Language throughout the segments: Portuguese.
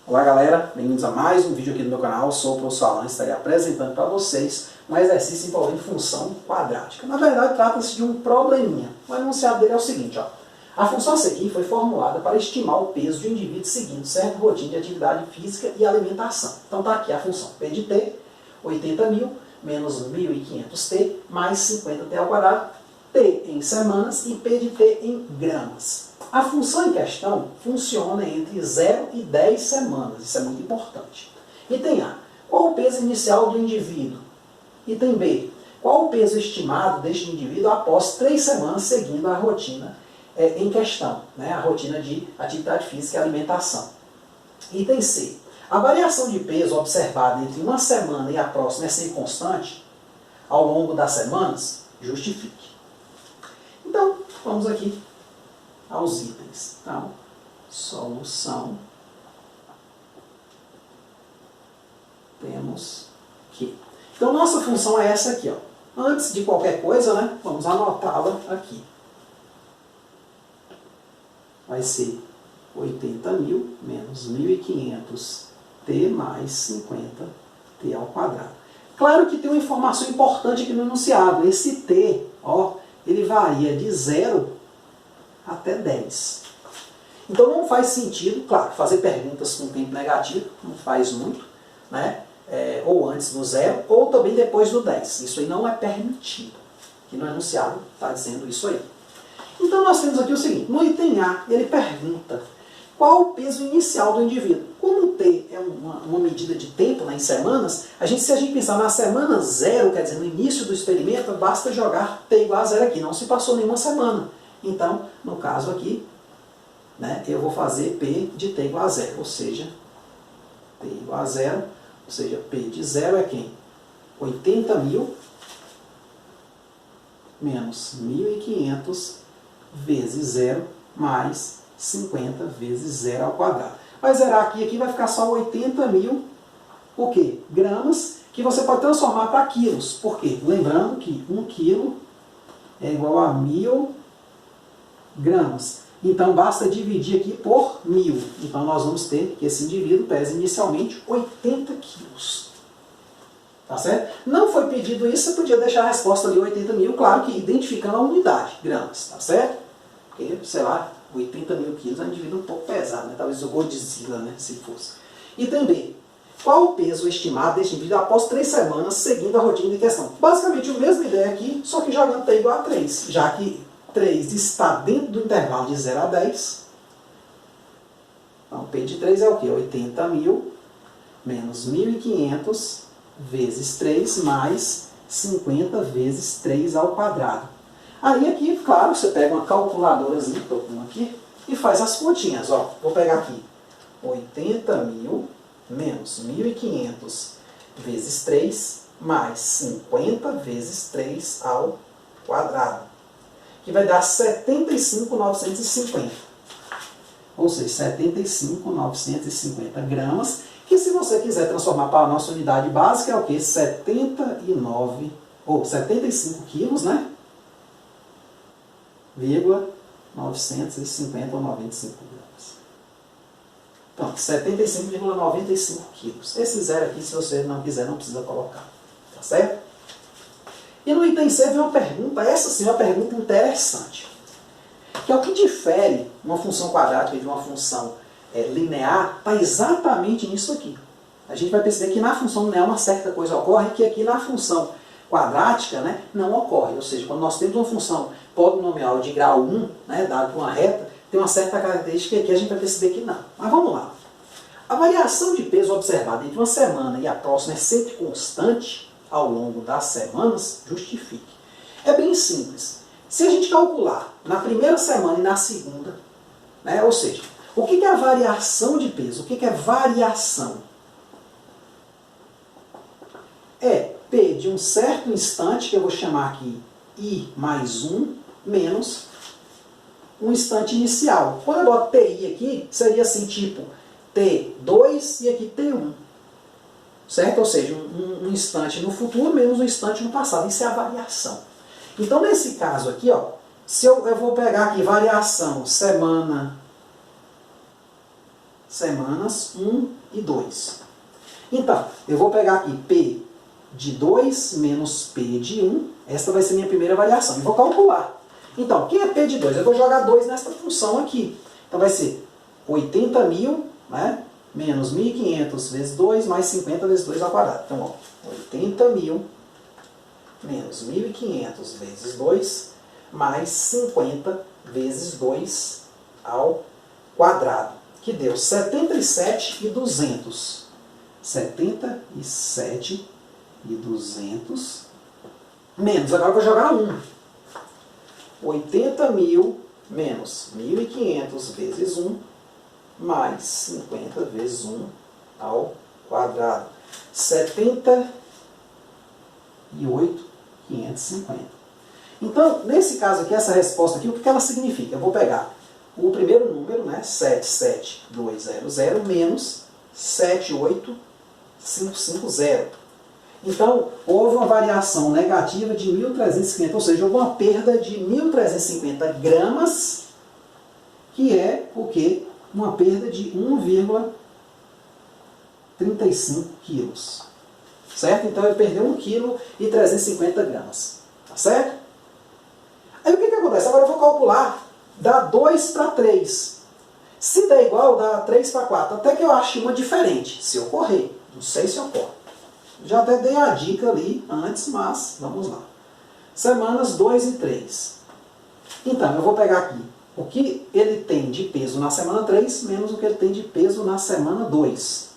Olá galera, bem-vindos a mais um vídeo aqui no meu canal. Eu sou o professor Alan e estarei apresentando para vocês um exercício envolvendo função quadrática. Na verdade trata-se de um probleminha. O enunciado dele é o seguinte, ó. A função a seguir foi formulada para estimar o peso de um indivíduo seguindo certa rotina de atividade física e alimentação. Então está aqui a função P de T, 80.000 menos 1.500T mais 50T ao quadrado, T em semanas e P de T em gramas. A função em questão funciona entre 0 e 10 semanas, isso é muito importante. Item A, qual o peso inicial do indivíduo? Item B, qual o peso estimado deste indivíduo após 3 semanas seguindo a rotina em questão, né? A rotina de atividade física e alimentação. Item C, a variação de peso observada entre uma semana e a próxima é sempre constante ao longo das semanas? Justifique. Então, vamos aqui aos itens. Então, solução. Temos que. Então, nossa função é essa aqui, ó. Antes de qualquer coisa, né, vamos anotá-la aqui. Vai ser 80.000 menos 1.500T mais 50T ao quadrado. Claro que tem uma informação importante aqui no enunciado. Esse T, ó, ele varia de 0 até 10. Então não faz sentido, claro, fazer perguntas com tempo negativo, não faz muito, né? Ou antes do 0, ou também depois do 10. Isso aí não é permitido. Aqui no enunciado está dizendo isso aí. Então nós temos aqui o seguinte, no item A, ele pergunta qual o peso inicial do indivíduo. Como o T é uma medida de tempo, né, em semanas, se a gente pensar na semana 0, quer dizer, no início do experimento, basta jogar T igual a 0 aqui, não se passou nenhuma semana. Então, no caso aqui, né, eu vou fazer P de T igual a 0, ou seja, T igual a 0, ou seja, P de 0 é quem? 80.000 menos 1.500 vezes 0 mais 50 vezes 0 ao quadrado. Vai zerar aqui, aqui vai ficar só 80.000, o quê? Gramas, que você pode transformar para quilos. Por quê? Lembrando que 1 quilo é igual a 1.000 gramas. Então basta dividir aqui por 1.000. Então nós vamos ter que esse indivíduo pesa inicialmente 80 quilos. Tá certo? Não foi pedido isso, você podia deixar a resposta ali 80.000, claro que identificando a unidade, gramas, tá certo? Porque, sei lá, 80.000 quilos é um indivíduo um pouco pesado, né? Talvez o Godzilla, né? Se fosse. Item B. Qual o peso estimado deste indivíduo após 3 semanas seguindo a rotina de questão? Basicamente a mesma ideia aqui, só que jogando T igual a 3, já que 3 está dentro do intervalo de 0 a 10. Então, P de 3 é o quê? 80.000 menos 1.500 vezes 3 mais 50 vezes 3 ao quadrado. Aí aqui, claro, você pega uma calculadorazinha, estou com aqui, e faz as continhas. Ó, vou pegar aqui 80.000 menos 1.500 vezes 3 mais 50 vezes 3 ao quadrado, que vai dar 75.950. Ou seja, 75.950 gramas, que se você quiser transformar para a nossa unidade básica é o quê? 75 quilos, né? 950 ou 95 gramas. Então, 75,95 quilos. Esse zero aqui, se você não quiser, não precisa colocar. Tá certo? E no item C vem uma pergunta, essa sim é uma pergunta interessante. Que é o que difere uma função quadrática de uma função linear, está exatamente nisso aqui. A gente vai perceber que na função linear uma certa coisa ocorre, que aqui na função quadrática, né, não ocorre. Ou seja, quando nós temos uma função polinomial de grau 1, né, dado por uma reta, tem uma certa característica que a gente vai perceber que não. Mas vamos lá. A variação de peso observada entre uma semana e a próxima é sempre constante ao longo das semanas? Justifique. É bem simples. Se a gente calcular na primeira semana e na segunda, né, ou seja, o que é a variação de peso? O que é variação? É P de um certo instante, que eu vou chamar aqui I mais 1, menos um instante inicial. Quando eu boto TI aqui, seria assim, tipo T2 e aqui T1. Certo? Ou seja, um instante no futuro menos um instante no passado. Isso é a variação. Então, nesse caso aqui, ó, se eu vou pegar aqui variação semana semanas 1 e 2. Então, eu vou pegar aqui P de 2 menos P de 1. Esta vai ser minha primeira variação. E vou calcular. Então, o que é P de 2? Eu vou jogar 2 nessa função aqui. Então, vai ser 80.000, né, menos 1.500 vezes 2, mais 50 vezes 2 ao quadrado. Então, ó, 80.000 menos 1.500 vezes 2, mais 50 vezes 2 ao quadrado, que deu 77.200. 77.200 menos, agora eu vou jogar 1. 80.000 menos 1.500 vezes 1, mais 50 vezes 1 ao quadrado. 78.550. Então, nesse caso aqui, essa resposta aqui, o que ela significa? Eu vou pegar o primeiro número, né, 77200, menos 78550. Então, houve uma variação negativa de 1.350, ou seja, houve uma perda de 1.350 gramas, que é o quê? Uma perda de 1,35 quilos. Certo? Então, ele perdeu 1,350 kg. Tá certo? Aí, o que acontece? Agora eu vou calcular, dá 2 para 3. Se der igual, dá 3 para 4. Até que eu ache uma diferente, se ocorrer. Não sei se ocorre. Já até dei a dica ali antes, mas vamos lá. Semanas 2 e 3. Então, eu vou pegar aqui o que ele tem de peso na semana 3, menos o que ele tem de peso na semana 2.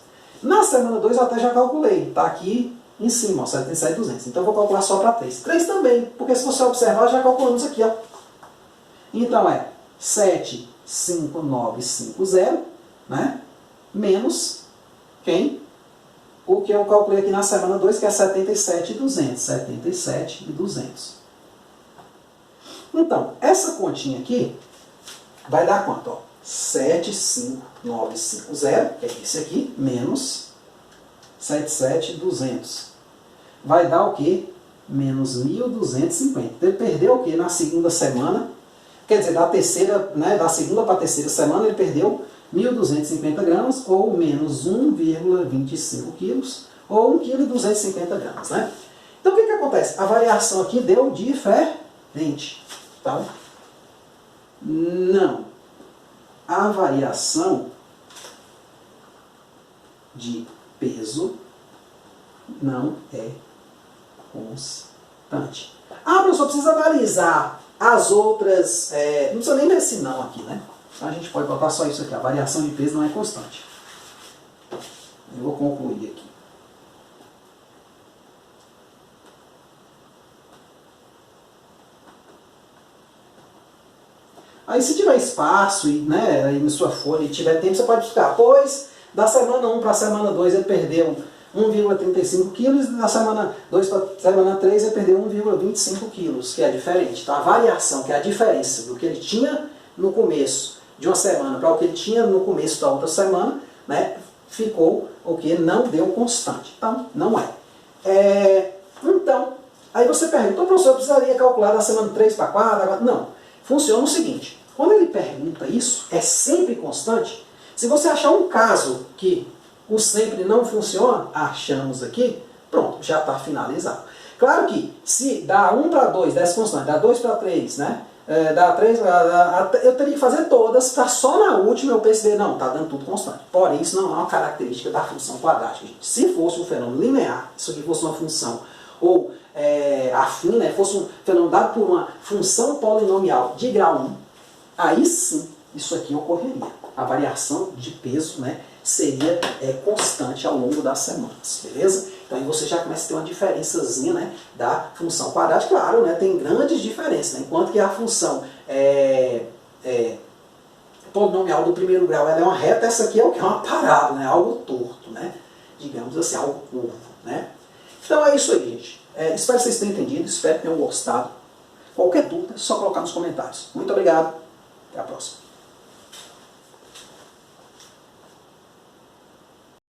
Na semana 2 eu até já calculei. Está aqui em cima, ó, 77.200. Então, eu vou calcular só para 3. 3 também, porque se você observar, já calculamos aqui, ó. Então, é 75950, né? Menos quem? O que eu calculei aqui na semana 2, que é 77.200. 77.200. Então, essa continha aqui vai dar quanto? Ó? 75950, que é esse aqui, menos 77.200. Vai dar o quê? Menos 1.250. Então, ele perdeu o quê? Na segunda semana, quer dizer, da terceira, né, da segunda para a terceira semana, ele perdeu 1.250 gramas, ou menos 1,25 quilos, ou 1,250 kg, né? Então, o que acontece? A variação aqui deu diferente. Tá? Não. A variação de peso não é constante. Ah, professor, precisa analisar as outras... não precisa nem ver esse não aqui, né? A gente pode botar só isso aqui. A variação de peso não é constante. Eu vou concluir aqui. Aí, se tiver espaço e, né, aí na sua folha e tiver tempo, você pode buscar. Pois, da semana 1 para a semana 2 ele perdeu 1,35 quilos, e da semana 2 para a semana 3 ele perdeu 1,25 quilos, que é diferente. Então, a variação, que é a diferença do que ele tinha no começo de uma semana para o que ele tinha no começo da outra semana, né, ficou o que não deu constante. Então, não é. Então, aí você pergunta, o professor precisaria calcular da semana 3 para 4? Não. Funciona o seguinte, quando ele pergunta isso, é sempre constante. Se você achar um caso que o sempre não funciona, achamos aqui, pronto, já está finalizado. Claro que se dá 1 para 2, desce constante, dá 2 para 3, né? Dá 3, eu teria que fazer todas, para só na última eu perceber, não, está dando tudo constante. Porém, isso não é uma característica da função quadrática, gente. Se fosse um fenômeno linear, isso aqui fosse uma função, ou afim, né, fosse um fenômeno dado por uma função polinomial de grau 1, aí sim, isso aqui ocorreria. A variação de peso, né, seria constante ao longo das semanas, beleza? Então aí você já começa a ter uma diferençazinha, né, da função quadrática. Claro, né, tem grandes diferenças, né? Enquanto que a função polinomial do primeiro grau ela é uma reta, essa aqui é o que? É uma parábola, né? Algo torto, né? Digamos assim, algo curvo, né? Então é isso aí, gente. Espero que vocês tenham entendido, espero que tenham gostado. Qualquer dúvida, é só colocar nos comentários. Muito obrigado, até a próxima.